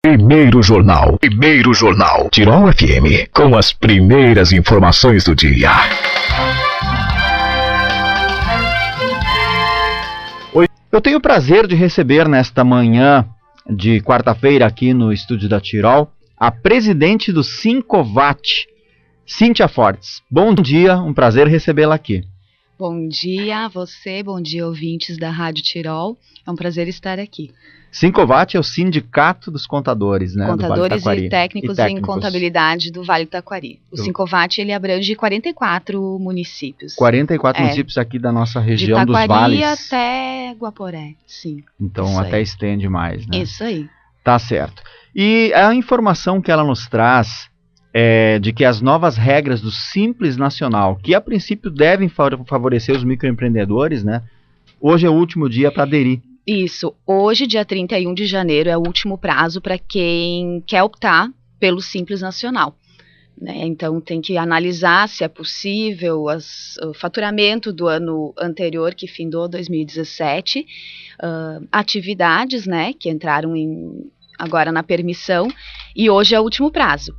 Primeiro Jornal, Tirol FM, com as primeiras informações do dia. Eu tenho o prazer de receber nesta manhã de quarta-feira aqui no estúdio da Tirol a presidente do Sincovat, Cíntia Fortes. Bom dia, um prazer recebê-la aqui. Bom dia a você, bom dia ouvintes da Rádio Tirol, é um prazer estar aqui. Sincovat é o Sindicato dos Contadores, né? Contadores e técnicos em contabilidade do Vale do Taquari. O Sincovat, ele abrange 44 municípios. 44 municípios aqui da nossa região dos vales. De Taquari até Guaporé, sim. Então até estende mais, né? Isso aí. Tá certo. E a informação que ela nos traz é de que as novas regras do Simples Nacional, que a princípio devem favorecer os microempreendedores, né? Hoje é o último dia para aderir. Isso, hoje, dia 31 de janeiro, é o último prazo para quem quer optar pelo Simples Nacional. Né? Então, tem que analisar se é possível o faturamento do ano anterior, que findou 2017, atividades, né, que entraram agora na permissão, e hoje é o último prazo.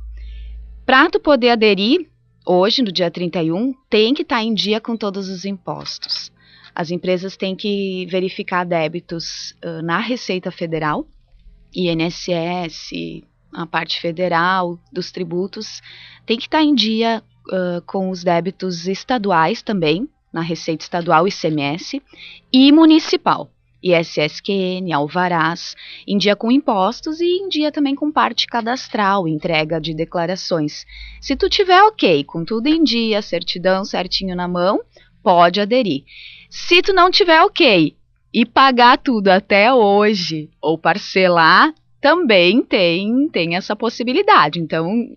Para tu poder aderir, hoje, no dia 31, tem que estar em dia com todos os impostos. As empresas têm que verificar débitos na Receita Federal, INSS, a parte federal dos tributos, tem que estar em dia com os débitos estaduais também, na Receita Estadual, ICMS, e municipal, ISSQN, alvarás, em dia com impostos e em dia também com parte cadastral, entrega de declarações. Se tu tiver ok, com tudo em dia, certidão certinho na mão, pode aderir. Se tu não tiver ok e pagar tudo até hoje ou parcelar, também tem essa possibilidade. Então,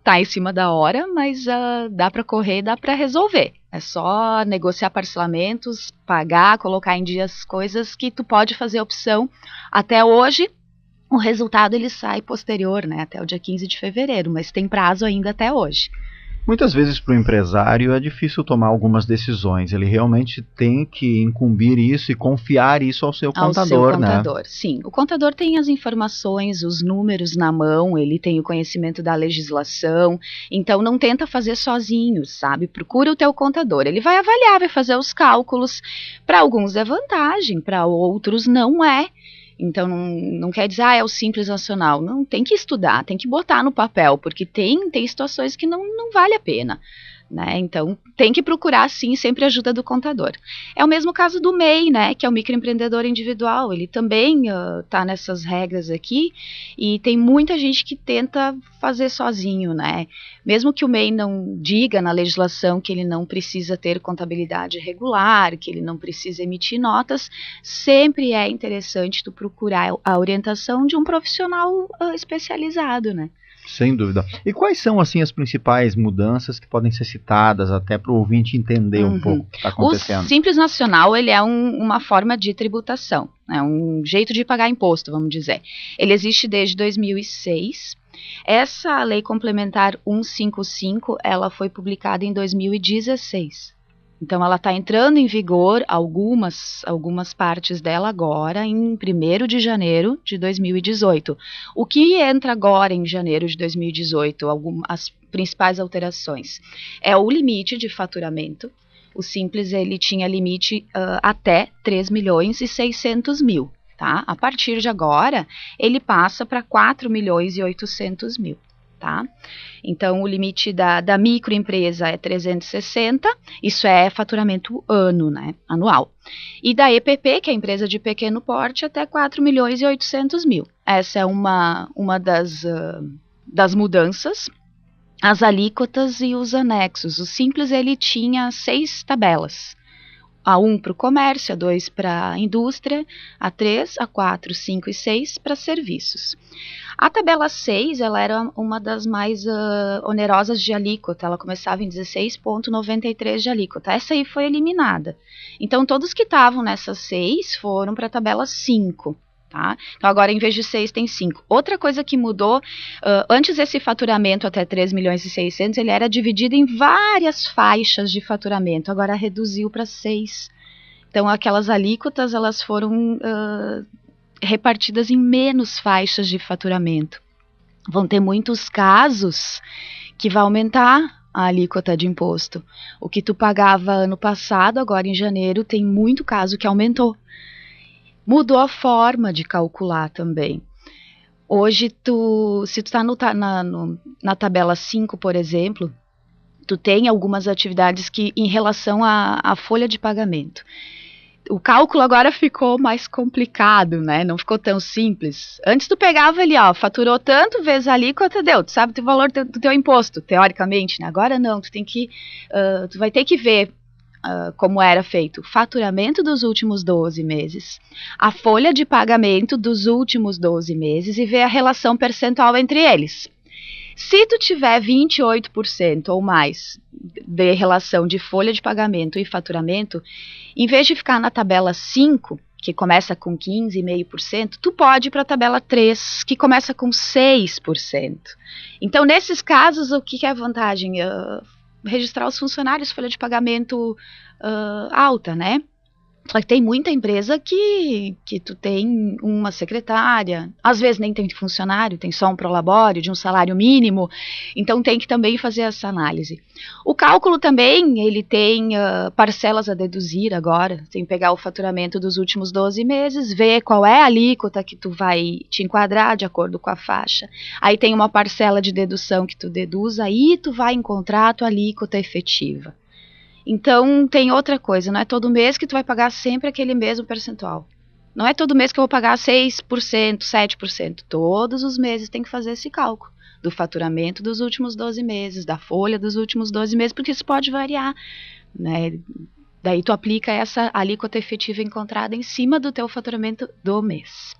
tá em cima da hora, mas dá para correr, dá para resolver. É só negociar parcelamentos, pagar, colocar em dia as coisas que tu pode fazer opção até hoje. O resultado ele sai posterior, né, até o dia 15 de fevereiro, mas tem prazo ainda até hoje. Muitas vezes para o empresário é difícil tomar algumas decisões, ele realmente tem que incumbir isso e confiar isso ao seu contador, né? Sim, o contador tem as informações, os números na mão, ele tem o conhecimento da legislação, então não tenta fazer sozinho, sabe? Procura o teu contador, ele vai avaliar, vai fazer os cálculos, para alguns é vantagem, para outros não é. Então, não quer dizer, é o Simples Nacional. Não, tem que estudar, tem que botar no papel, porque tem situações que não vale a pena. Né? Então, tem que procurar, sim, sempre a ajuda do contador. É o mesmo caso do MEI, né, que é o microempreendedor individual. Ele também está nessas regras aqui e tem muita gente que tenta fazer sozinho, né? Mesmo que o MEI não diga na legislação que ele não precisa ter contabilidade regular, que ele não precisa emitir notas, sempre é interessante tu procurar a orientação de um profissional especializado, né? Sem dúvida. E quais são, assim, as principais mudanças que podem ser citadas até para o ouvinte entender um pouco o que está acontecendo? O Simples Nacional, ele é uma forma de tributação, é um jeito de pagar imposto, vamos dizer. Ele existe desde 2006. Essa Lei Complementar 155, ela foi publicada em 2016. Então, ela está entrando em vigor, algumas partes dela agora, em 1º de janeiro de 2018. O que entra agora em janeiro de 2018, as principais alterações, é o limite de faturamento. O Simples, ele tinha limite até 3.600.000, tá? A partir de agora, ele passa para 4.800.000. Tá? Então, o limite da microempresa é 360, isso é faturamento né, anual. E da EPP, que é a empresa de pequeno porte, até 4.800.000. Essa é uma das mudanças. As alíquotas e os anexos. O Simples, ele tinha 6 tabelas. A 1 para o comércio, a 2 para a indústria, a 3, a 4, 5 e 6 para serviços. A tabela 6, ela era uma das mais onerosas de alíquota, ela começava em 16,93 de alíquota. Essa aí foi eliminada. Então, todos que estavam nessa 6 foram para a tabela 5. Tá? Então, agora, em vez de 6, tem 5. Outra coisa que mudou, antes esse faturamento até 3.600.000, ele era dividido em várias faixas de faturamento, agora reduziu para 6. Então, aquelas alíquotas, elas foram repartidas em menos faixas de faturamento. Vão ter muitos casos que vai aumentar a alíquota de imposto. O que tu pagava ano passado, agora em janeiro, tem muito caso que aumentou. Mudou a forma de calcular também. Hoje, se tu está na tabela 5, por exemplo, tu tem algumas atividades que, em relação à folha de pagamento, o cálculo agora ficou mais complicado, né? Não ficou tão simples. Antes tu pegava ali, ó, faturou tanto, vezes a alíquota, deu. Tu sabe o valor do teu imposto, teoricamente, né? Agora não, tu vai ter que ver como era feito o faturamento dos últimos 12 meses, a folha de pagamento dos últimos 12 meses e ver a relação percentual entre eles. Se tu tiver 28% ou mais de relação de folha de pagamento e faturamento, em vez de ficar na tabela 5, que começa com 15,5%, tu pode ir para a tabela 3, que começa com 6%. Então, nesses casos, o que é a vantagem? Registrar os funcionários, folha de pagamento alta, né? Só que tem muita empresa que tu tem uma secretária, às vezes nem tem funcionário, tem só um prolabore de um salário mínimo, então tem que também fazer essa análise. O cálculo também, ele tem parcelas a deduzir agora, tem que pegar o faturamento dos últimos 12 meses, ver qual é a alíquota que tu vai te enquadrar de acordo com a faixa. Aí tem uma parcela de dedução que tu deduz, aí tu vai encontrar a tua alíquota efetiva. Então, tem outra coisa, não é todo mês que tu vai pagar sempre aquele mesmo percentual. Não é todo mês que eu vou pagar 6%, 7%. Todos os meses tem que fazer esse cálculo do faturamento dos últimos 12 meses, da folha dos últimos 12 meses, porque isso pode variar, né? Daí tu aplica essa alíquota efetiva encontrada em cima do teu faturamento do mês.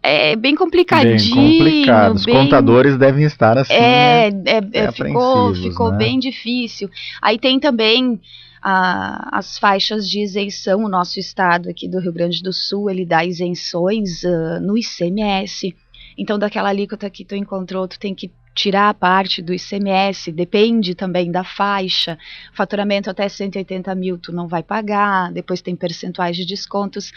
É bem complicadinho. Bem complicado. Os contadores devem estar assim. Ficou né? bem difícil. Aí tem também as faixas de isenção. O nosso estado aqui do Rio Grande do Sul, ele dá isenções no ICMS. Então, daquela alíquota que tu encontrou, tu tem que tirar a parte do ICMS, depende também da faixa. Faturamento até 180 mil tu não vai pagar, depois tem percentuais de descontos.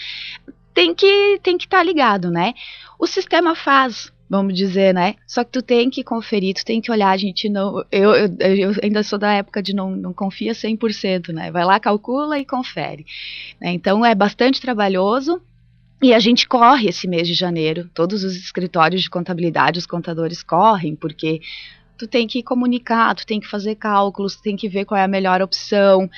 Tem que estar ligado, né? O sistema faz, vamos dizer, né? Só que tu tem que conferir, tu tem que olhar, a gente não... Eu ainda sou da época de não confia 100%, né? Vai lá, calcula e confere. Né? Então, é bastante trabalhoso. E a gente corre esse mês de janeiro, todos os escritórios de contabilidade, os contadores correm, porque tu tem que comunicar, tu tem que fazer cálculos, tu tem que ver qual é a melhor opção,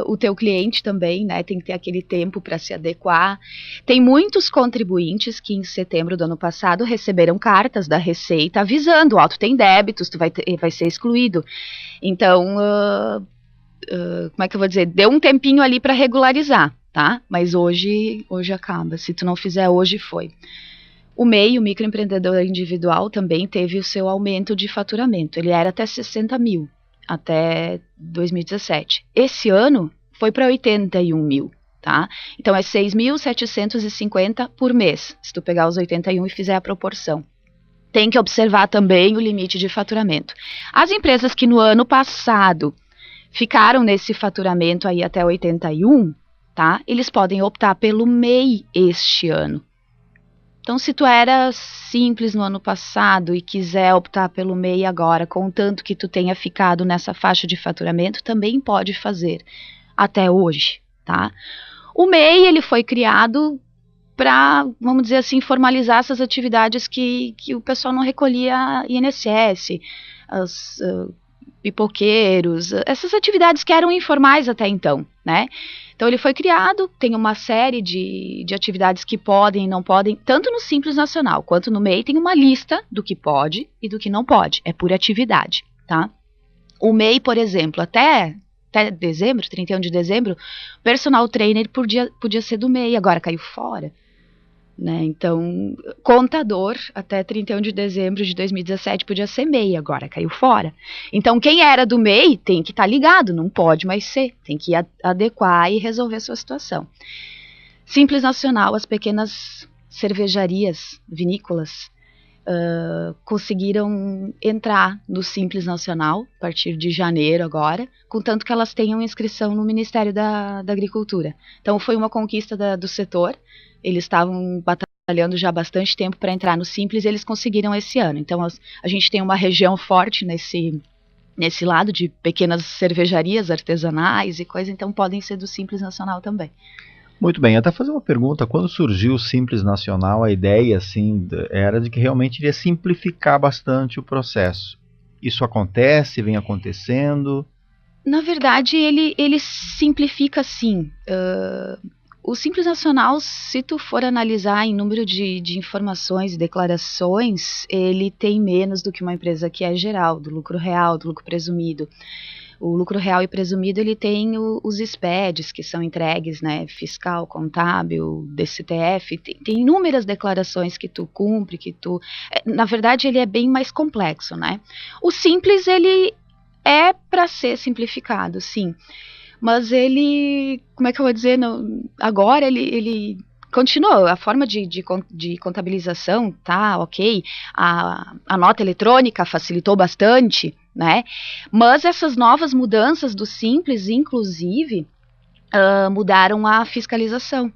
o teu cliente também, né, tem que ter aquele tempo para se adequar. Tem muitos contribuintes que em setembro do ano passado receberam cartas da Receita avisando, ó, tu tem débitos, tu vai ser excluído. Então, como é que eu vou dizer, deu um tempinho ali para regularizar, tá? Mas hoje acaba, se tu não fizer hoje, foi. O MEI, o microempreendedor individual, também teve o seu aumento de faturamento. Ele era até 60 mil, até 2017. Esse ano foi para 81 mil, tá? Então é 6.750 por mês, se tu pegar os 81 e fizer a proporção. Tem que observar também o limite de faturamento. As empresas que no ano passado ficaram nesse faturamento aí até 81, tá? Eles podem optar pelo MEI este ano. Então, se tu era simples no ano passado e quiser optar pelo MEI agora, contanto que tu tenha ficado nessa faixa de faturamento, também pode fazer até hoje, tá? O MEI, ele foi criado para, vamos dizer assim, formalizar essas atividades que o pessoal não recolhia INSS, os pipoqueiros, essas atividades que eram informais até então, né? Então ele foi criado, tem uma série de atividades que podem e não podem, tanto no Simples Nacional quanto no MEI tem uma lista do que pode e do que não pode, é por atividade, tá? O MEI, por exemplo, até dezembro, 31 de dezembro, personal trainer podia ser do MEI, agora caiu fora. Né? Então, contador, até 31 de dezembro de 2017 podia ser MEI, agora caiu fora. Então, quem era do MEI tem que estar ligado, não pode mais ser, tem que adequar e resolver a sua situação. Simples Nacional, as pequenas cervejarias, vinícolas, conseguiram entrar no Simples Nacional a partir de janeiro agora, contanto que elas tenham inscrição no Ministério da Agricultura. Então, foi uma conquista do setor. Eles estavam batalhando trabalhando já há bastante tempo para entrar no Simples, e eles conseguiram esse ano. Então a gente tem uma região forte nesse lado de pequenas cervejarias artesanais e coisa, então podem ser do Simples Nacional também. Muito bem, até fazer uma pergunta, quando surgiu o Simples Nacional, a ideia assim, era de que realmente iria simplificar bastante o processo. Isso acontece, vem acontecendo? Na verdade, ele simplifica sim. O Simples Nacional, se tu for analisar em número de informações e declarações, ele tem menos do que uma empresa que é geral, do lucro real, do lucro presumido. O lucro real e presumido, ele tem os SPEDs, que são entregues, né, fiscal, contábil, DCTF, tem inúmeras declarações que tu cumpre, na verdade, ele é bem mais complexo, né. O Simples, ele é para ser simplificado, sim, mas ele, como é que eu vou dizer, agora ele continua, a forma de contabilização tá ok, a nota eletrônica facilitou bastante, né? Mas essas novas mudanças do Simples, inclusive, mudaram a fiscalização.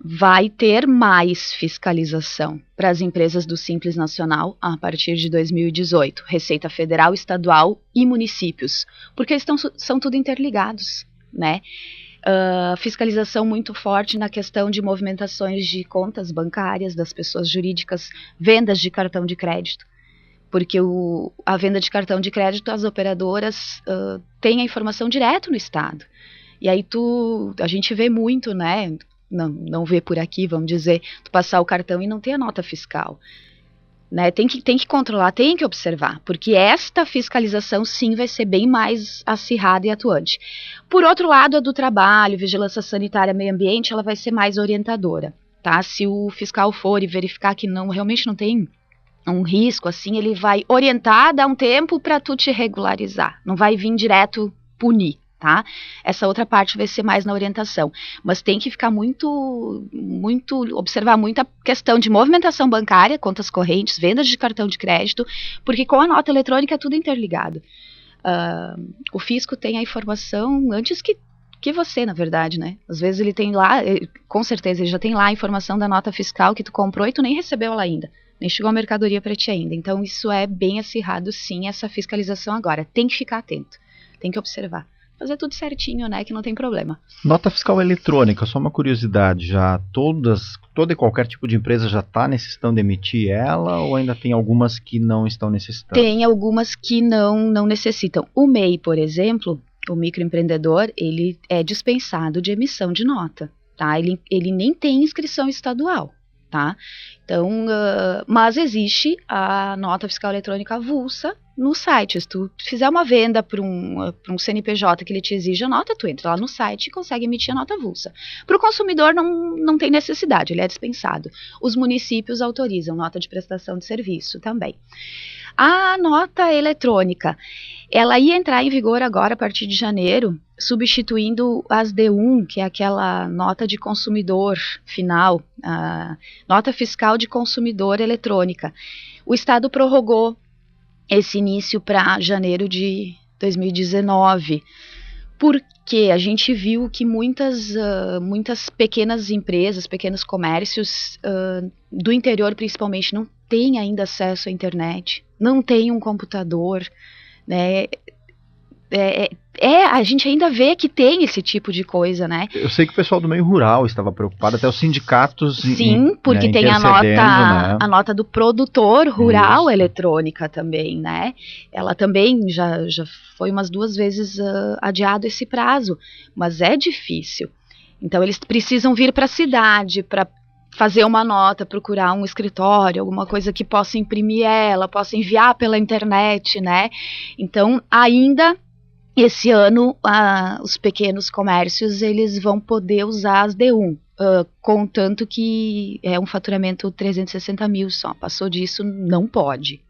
Vai ter mais fiscalização para as empresas do Simples Nacional a partir de 2018, Receita Federal, Estadual e municípios, porque são tudo interligados, né? Fiscalização muito forte na questão de movimentações de contas bancárias das pessoas jurídicas, vendas de cartão de crédito, porque a venda de cartão de crédito, as operadoras têm a informação direto no Estado, e aí a gente vê muito, né, não vê por aqui, vamos dizer, tu passar o cartão e não ter a nota fiscal, né, tem que controlar, tem que observar, porque esta fiscalização sim vai ser bem mais acirrada e atuante. Por outro lado, a do trabalho, vigilância sanitária, meio ambiente, ela vai ser mais orientadora, tá? Se o fiscal for e verificar que realmente não tem um risco, assim, ele vai orientar, dar um tempo para tu te regularizar, não vai vir direto punir, tá? Essa outra parte vai ser mais na orientação, mas tem que ficar observar muito a questão de movimentação bancária, contas correntes, vendas de cartão de crédito, porque com a nota eletrônica é tudo interligado. O fisco tem a informação antes que você, na verdade, né? Às vezes ele tem lá, com certeza ele já tem lá a informação da nota fiscal que tu comprou e tu nem recebeu ela ainda, nem chegou a mercadoria para ti ainda. Então isso é bem acirrado sim, essa fiscalização agora. Tem que ficar atento, tem que observar. Fazer tudo certinho, né, que não tem problema. Nota fiscal eletrônica, só uma curiosidade, já toda e qualquer tipo de empresa já está necessitando emitir ela, ou ainda tem algumas que não estão necessitando? Tem algumas que não necessitam. O MEI, por exemplo, o microempreendedor, ele é dispensado de emissão de nota, tá? Ele nem tem inscrição estadual, tá? Então, mas existe a nota fiscal eletrônica avulsa no site. Se tu fizer uma venda para um CNPJ que ele te exige a nota, tu entra lá no site e consegue emitir a nota avulsa. Para o consumidor não tem necessidade, ele é dispensado. Os municípios autorizam nota de prestação de serviço também. A nota eletrônica, ela ia entrar em vigor agora a partir de janeiro, substituindo as D1, que é aquela nota de consumidor final, a nota fiscal de consumidor eletrônica. O Estado prorrogou esse início para janeiro de 2019, porque a gente viu que muitas pequenas empresas, pequenos comércios do interior principalmente não têm ainda acesso à internet, não têm um computador, né? A gente ainda vê que tem esse tipo de coisa, né? Eu sei que o pessoal do meio rural estava preocupado, até os sindicatos. Sim, porque tem a nota do produtor rural eletrônica também, né? Ela também já foi umas 2 vezes adiado esse prazo, mas é difícil. Então eles precisam vir para a cidade para fazer uma nota, procurar um escritório, alguma coisa que possa imprimir ela, possa enviar pela internet, né? Então ainda esse ano, os pequenos comércios, eles vão poder usar as D1, contanto que é um faturamento 360 mil só. Passou disso, não pode.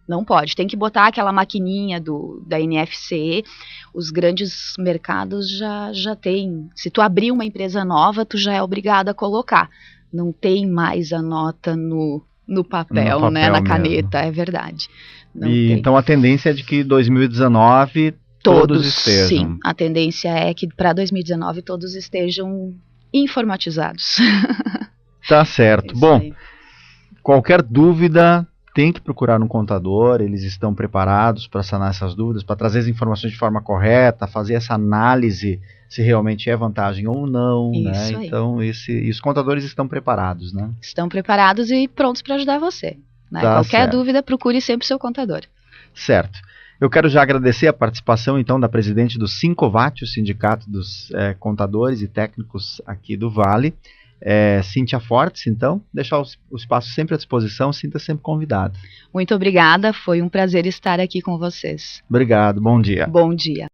Tem que botar aquela maquininha da NFC. Os grandes mercados já tem. Se tu abrir uma empresa nova, tu já é obrigado a colocar. Não tem mais a nota no papel, né, na caneta, é verdade. Então a tendência é de que 2019... Todos estejam. Sim, a tendência é que para 2019 todos estejam informatizados. Tá certo. Bom, Qualquer dúvida, tem que procurar um contador, eles estão preparados para sanar essas dúvidas, para trazer as informações de forma correta, fazer essa análise se realmente é vantagem ou não, Isso né? aí. Então, e os contadores estão preparados, né? Estão preparados e prontos para ajudar você. Né? Tá Qualquer certo. dúvida, procure sempre o seu contador. Certo. Eu quero já agradecer a participação, então, da presidente do Sincovat, o Sindicato dos Contadores e Técnicos aqui do Vale, Cíntia Fortes, então, deixar o espaço sempre à disposição, sinta sempre convidado. Muito obrigada, foi um prazer estar aqui com vocês. Obrigado, bom dia. Bom dia.